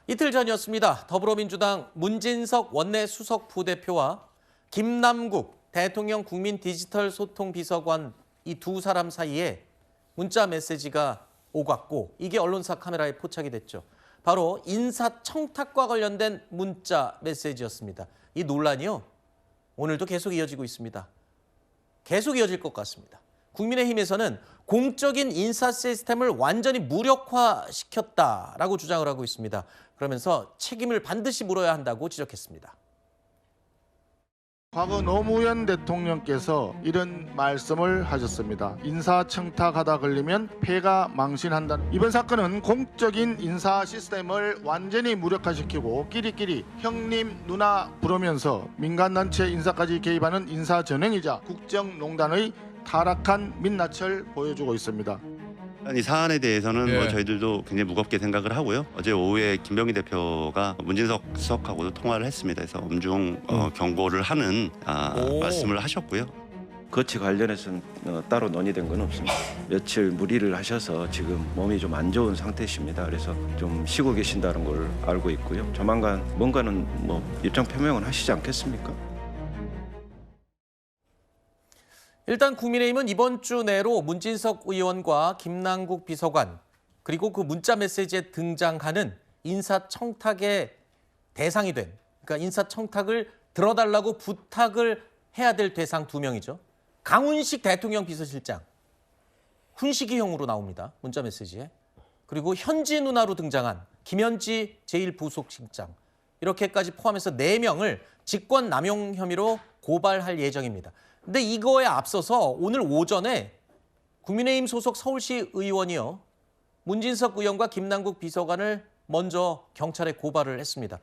이틀 전이었습니다. 더불어민주당 문진석 원내수석 부대표와 김남국 대통령 국민 디지털 소통 비서관 이 두 사람 사이에 문자 메시지가 오갔고 이게 언론사 카메라에 포착이 됐죠. 바로 인사청탁과 관련된 문자 메시지였습니다. 이 논란이요. 오늘도 계속 이어지고 있습니다. 계속 이어질 것 같습니다. 국민의힘에서는 공적인 인사 시스템을 완전히 무력화시켰다라고 주장을 하고 있습니다. 그러면서 책임을 반드시 물어야 한다고 지적했습니다. 과거 노무현 대통령께서 이런 말씀을 하셨습니다. 인사청탁하다 걸리면 폐가 망신한다. 이번 사건은 공적인 인사 시스템을 완전히 무력화시키고 끼리끼리 형님 누나 부르면서 민간단체 인사까지 개입하는 인사전횡이자 국정농단의 타락한 민낯을 보여주고 있습니다. 이 사안에 대해서는 저희들도 굉장히 무겁게 생각을 하고요. 어제 오후에 김병기 대표가 문진석 수석하고도 통화를 했습니다. 그래서 엄중 경고를 하는 말씀을 하셨고요. 거치 관련해서는 따로 논의된 건 없습니다. 며칠 무리를 하셔서 지금 몸이 좀 안 좋은 상태십니다. 그래서 좀 쉬고 계신다는 걸 알고 있고요. 조만간 뭔가는 입장 표명은 하시지 않겠습니까? 일단 국민의힘은 이번 주 내로 문진석 의원과 김남국 비서관 그리고 그 문자 메시지에 등장하는 인사청탁의 대상이 된, 그러니까 인사청탁을 들어달라고 부탁을 해야 될 대상 두 명이죠. 강훈식 대통령 비서실장, 훈식이형으로 나옵니다. 문자 메시지에. 그리고 현지 누나로 등장한 김현지 제1부속실장. 이렇게까지 포함해서 4명을 직권남용 혐의로 고발할 예정입니다. 근데 이거에 앞서서 오늘 오전에 국민의힘 소속 서울시 의원이요. 문진석 의원과 김남국 비서관을 먼저 경찰에 고발을 했습니다.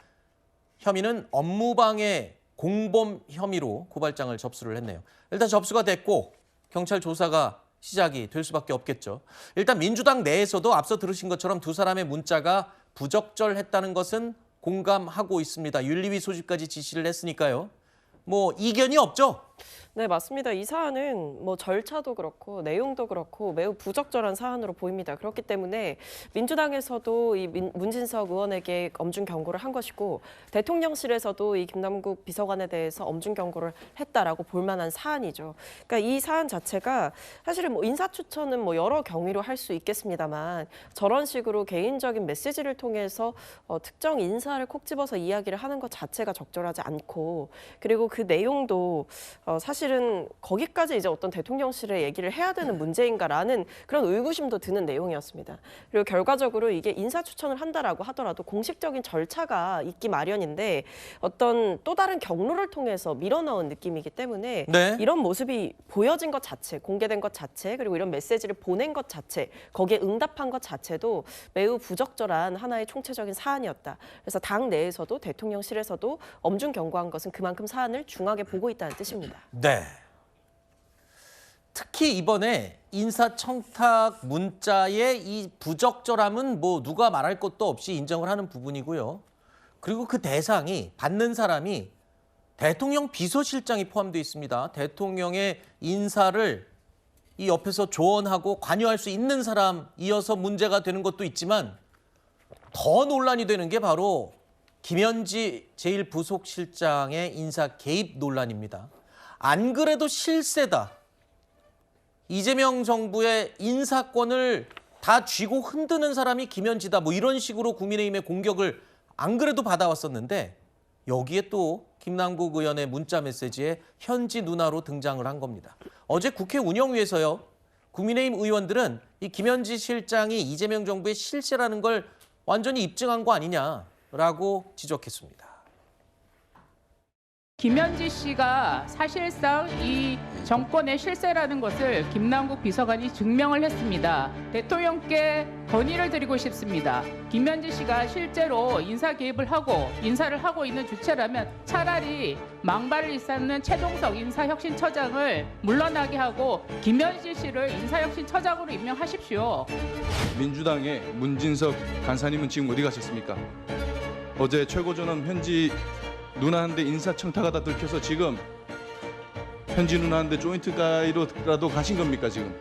혐의는 업무방해 공범 혐의로 고발장을 접수를 했네요. 일단 접수가 됐고 경찰 조사가 시작이 될 수밖에 없겠죠. 일단 민주당 내에서도 앞서 들으신 것처럼 두 사람의 문자가 부적절했다는 것은 공감하고 있습니다. 윤리위 소집까지 지시를 했으니까요. 이견이 없죠? 네, 맞습니다. 이 사안은 절차도 그렇고 내용도 그렇고 매우 부적절한 사안으로 보입니다. 그렇기 때문에 민주당에서도 이 문진석 의원에게 엄중 경고를 한 것이고 대통령실에서도 이 김남국 비서관에 대해서 엄중 경고를 했다라고 볼 만한 사안이죠. 그러니까 이 사안 자체가 사실은 인사 추천은 여러 경위로 할 수 있겠습니다만 저런 식으로 개인적인 메시지를 통해서 특정 인사를 콕 집어서 이야기를 하는 것 자체가 적절하지 않고 그리고 그 내용도 사실은 거기까지 이제 어떤 대통령실에 얘기를 해야 되는 문제인가라는 그런 의구심도 드는 내용이었습니다. 그리고 결과적으로 이게 인사 추천을 한다라고 하더라도 공식적인 절차가 있기 마련인데 어떤 또 다른 경로를 통해서 밀어넣은 느낌이기 때문에 이런 모습이 보여진 것 자체, 공개된 것 자체, 그리고 이런 메시지를 보낸 것 자체, 거기에 응답한 것 자체도 매우 부적절한 하나의 총체적인 사안이었다. 그래서 당 내에서도 대통령실에서도 엄중 경고한 것은 그만큼 사안을 중하게 보고 있다는 뜻입니다. 네. 특히 이번에 인사청탁 문자의 이 부적절함은 누가 말할 것도 없이 인정을 하는 부분이고요. 그리고 그 대상이 받는 사람이 대통령 비서실장이 포함되어 있습니다. 대통령의 인사를 이 옆에서 조언하고 관여할 수 있는 사람이어서 문제가 되는 것도 있지만 더 논란이 되는 게 바로 김현지 제1부속실장의 인사 개입 논란입니다. 안 그래도 실세다. 이재명 정부의 인사권을 다 쥐고 흔드는 사람이 김현지다. 이런 식으로 국민의힘의 공격을 안 그래도 받아왔었는데 여기에 또 김남국 의원의 문자 메시지에 현지 누나로 등장을 한 겁니다. 어제 국회 운영위에서요. 국민의힘 의원들은 이 김현지 실장이 이재명 정부의 실세라는 걸 완전히 입증한 거 아니냐라고 지적했습니다. 김현지 씨가 사실상 이 정권의 실세라는 것을 김남국 비서관이 증명을 했습니다. 대통령께 건의를 드리고 싶습니다. 김현지 씨가 실제로 인사 개입을 하고 인사를 하고 있는 주체라면 차라리 망발을 일삼는 최동석 인사혁신처장을 물러나게 하고 김현지 씨를 인사혁신처장으로 임명하십시오. 민주당의 문진석 간사님은 지금 어디 가셨습니까? 어제 최고전원 현지 누나한테 인사청탁하다 들켜서 지금 현지 누나한테 조인트 가이로라도 가신 겁니까 지금?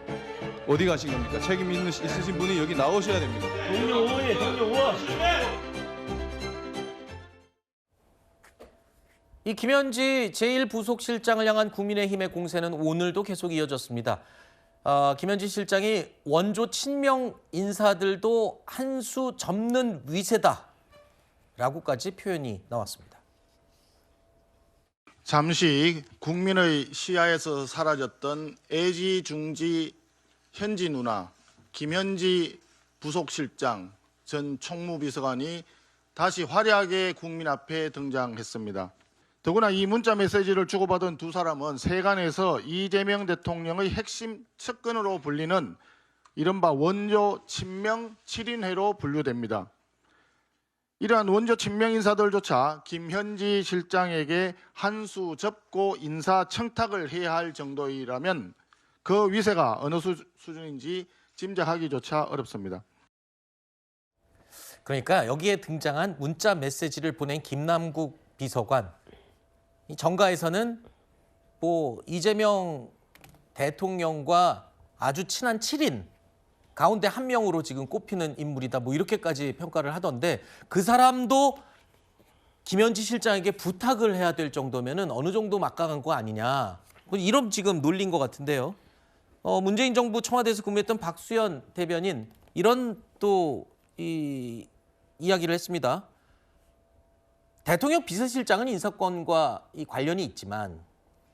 어디 가신 겁니까? 책임 있으신 분이 여기 나오셔야 됩니다. 동료 의원 이 김현지 제1부속실장을 향한 국민의힘의 공세는 오늘도 계속 이어졌습니다. 김현지 실장이 원조 친명 인사들도 한 수 접는 위세다라고까지 표현이 나왔습니다. 잠시 국민의 시야에서 사라졌던 애지중지 현지 누나 김현지 부속실장 전 총무비서관이 다시 화려하게 국민 앞에 등장했습니다. 더구나 이 문자 메시지를 주고받은 두 사람은 세간에서 이재명 대통령의 핵심 측근으로 불리는 이른바 원조 친명 7인회로 분류됩니다. 이러한 원조 친명 인사들조차 김현지 실장에게 한 수 접고 인사 청탁을 해야 할 정도이라면 그 위세가 어느 수준인지 짐작하기조차 어렵습니다. 그러니까 여기에 등장한 문자 메시지를 보낸 김남국 비서관, 이 정가에서는 뭐 이재명 대통령과 아주 친한 7인 가운데 한 명으로 지금 꼽히는 인물이다, 뭐 이렇게까지 평가를 하던데, 그 사람도 김현지 실장에게 부탁을 해야 될 정도면은 어느 정도 막강한 거 아니냐, 이런 지금 논리인 것 같은데요. 문재인 정부 청와대에서 근무했던 박수현 대변인, 이런 또 이야기를 했습니다. 대통령 비서실장은 인사권과 관련이 있지만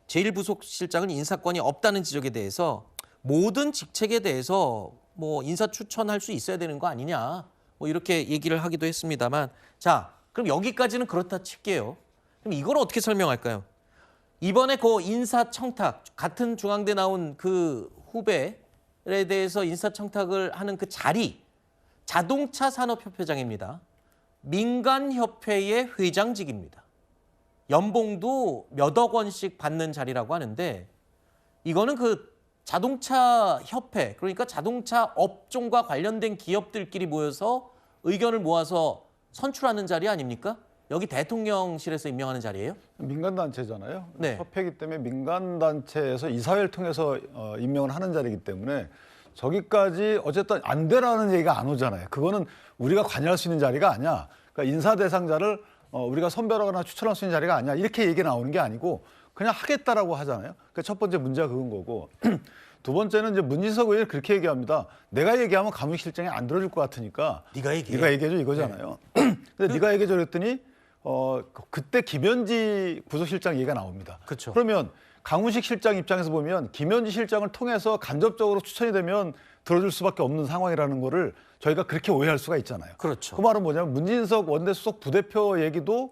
제1부속실장은 인사권이 없다는 지적에 대해서 모든 직책에 대해서 뭐 인사 추천할 수 있어야 되는 거 아니냐, 뭐 이렇게 얘기를 하기도 했습니다만, 자, 그럼 여기까지는 그렇다 칠게요. 그럼 이걸 어떻게 설명할까요? 이번에 그 인사 청탁, 같은 중앙대 나온 그 후배에 대해서 인사 청탁을 하는 그 자리, 자동차 산업협회장입니다. 민간협회의 회장직입니다. 연봉도 몇억 원씩 받는 자리라고 하는데, 이거는 그 자동차 협회, 그러니까 자동차 업종과 관련된 기업들끼리 모여서 의견을 모아서 선출하는 자리 아닙니까? 여기 대통령실에서 임명하는 자리예요? 민간단체잖아요. 네. 협회이기 때문에 민간단체에서 이사회를 통해서 임명을 하는 자리이기 때문에 저기까지 어쨌든 안 되라는 얘기가 안 오잖아요. 그거는 우리가 관여할 수 있는 자리가 아니야. 그러니까 인사 대상자를 우리가 선별하거나 추천할 수 있는 자리가 아니야. 이렇게 얘기 나오는 게 아니고 그냥 하겠다라고 하잖아요. 그러니까 첫 번째 문제가 그건 거고, 두 번째는 이제 문진석 의원이 그렇게 얘기합니다. 내가 얘기하면 가무실장이 안 들어줄 것 같으니까 네가 얘기해줘 이거잖아요. 근데 네가 얘기해줘 그랬더니 그때 김현지 부속실장 얘기가 나옵니다. 그렇죠. 그러면 강훈식 실장 입장에서 보면 김현지 실장을 통해서 간접적으로 추천이 되면 들어줄 수밖에 없는 상황이라는 거를 저희가 그렇게 오해할 수가 있잖아요. 그렇죠. 그 말은 뭐냐면 문진석 원내 수석 부대표 얘기도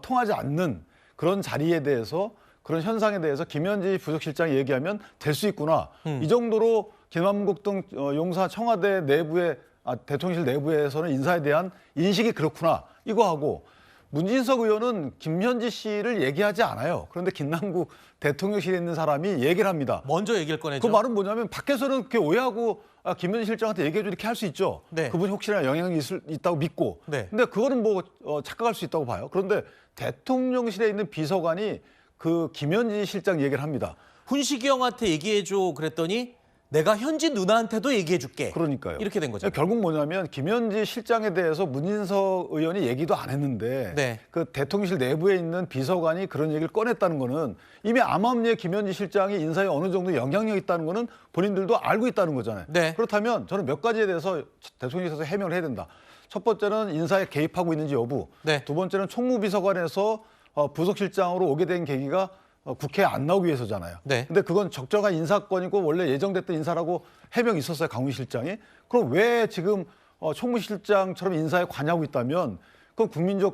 통하지 않는 그런 자리에 대해서, 그런 현상에 대해서 김현지 부속실장이 얘기하면 될 수 있구나. 이 정도로 김남국 등 용사 청와대 내부의 대통령실 내부에서는 인사에 대한 인식이 그렇구나. 이거 하고, 문진석 의원은 김현지 씨를 얘기하지 않아요. 그런데 김남국 대통령실에 있는 사람이 얘기를 합니다. 먼저 얘기를 꺼내죠. 그 말은 뭐냐면 밖에서는 그렇게 오해하고 김현지 실장한테 얘기해줘 이렇게 할 수 있죠. 네. 그분이 혹시나 영향이 있다고 믿고. 네. 근데 그거는 뭐 착각할 수 있다고 봐요. 그런데 대통령실에 있는 비서관이 그 김현지 실장 얘기를 합니다. 훈식이 형한테 얘기해줘 그랬더니 내가 현지 누나한테도 얘기해줄게. 그러니까요. 이렇게 된 거죠. 결국 뭐냐면 김현지 실장에 대해서 문진석 의원이 얘기도 안 했는데 네. 그 대통령실 내부에 있는 비서관이 그런 얘기를 꺼냈다는 거는 이미 암암리에 김현지 실장이 인사에 어느 정도 영향력이 있다는 거는 본인들도 알고 있다는 거잖아요. 네. 그렇다면 저는 몇 가지에 대해서 대통령실에서 해명을 해야 된다. 첫 번째는 인사에 개입하고 있는지 여부. 네. 두 번째는 총무비서관에서 부속실장으로 오게 된 계기가 국회에 안 나오기 위해서잖아요. 네. 근데 그건 적정한 인사권이고 원래 예정됐던 인사라고 해명이 있었어요, 강훈 실장이. 그럼 왜 지금 총무실장처럼 인사에 관여하고 있다면 그건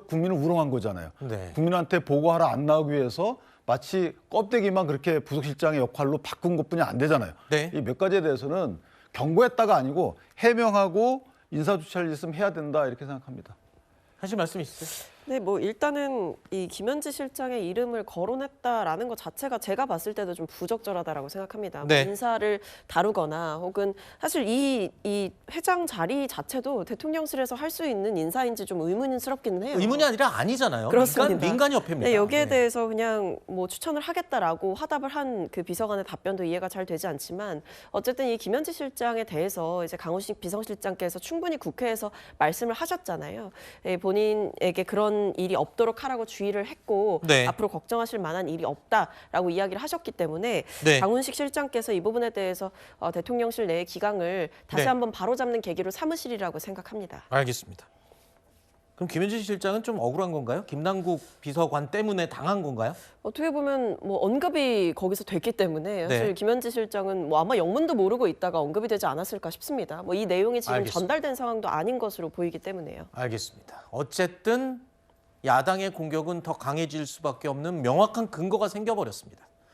국민을 우롱한 거잖아요. 네. 국민한테 보고하러 안 나오기 위해서 마치 껍데기만 그렇게 부속실장의 역할로 바꾼 것뿐이 안 되잖아요. 네. 이 몇 가지에 대해서는 경고했다가 아니고 해명하고 인사조치할 일 있으면 해야 된다 이렇게 생각합니다. 하실 말씀 있으세요? 네, 뭐 일단은 이 김현지 실장의 이름을 거론했다라는 것 자체가 제가 봤을 때도 좀 부적절하다라고 생각합니다. 네. 뭐 인사를 다루거나 혹은 사실 이 회장 자리 자체도 대통령실에서 할 수 있는 인사인지 좀 의문스럽기는 해요. 의문이 아니라 아니잖아요. 그렇습니다. 민간협회입니다. 네, 여기에 네. 대해서 그냥 뭐 추천을 하겠다라고 화답을 한 그 비서관의 답변도 이해가 잘 되지 않지만, 어쨌든 이 김현지 실장에 대해서 이제 강훈식 비서실장께서 충분히 국회에서 말씀을 하셨잖아요. 본인에게 그런 이런 일이 없도록 하라고 주의를 했고 네. 앞으로 걱정하실 만한 일이 없다라고 이야기를 하셨기 때문에 네. 장훈식 실장께서 이 부분에 대해서 대통령실 내의 기강을 다시 네. 한번 바로잡는 계기로 삼으시리라고 생각합니다. 알겠습니다. 그럼 김현지 실장은 좀 억울한 건가요? 김남국 비서관 때문에 당한 건가요? 어떻게 보면 뭐 언급이 거기서 됐기 때문에 사실 네. 김현지 실장은 뭐 아마 영문도 모르고 있다가 언급이 되지 않았을까 싶습니다. 뭐 이 내용이 지금 알겠습니다. 전달된 상황도 아닌 것으로 보이기 때문에요. 알겠습니다. 어쨌든 야당의 공격은 더 강해질 수밖에 없는 명확한 근거가 생겨버렸습니다.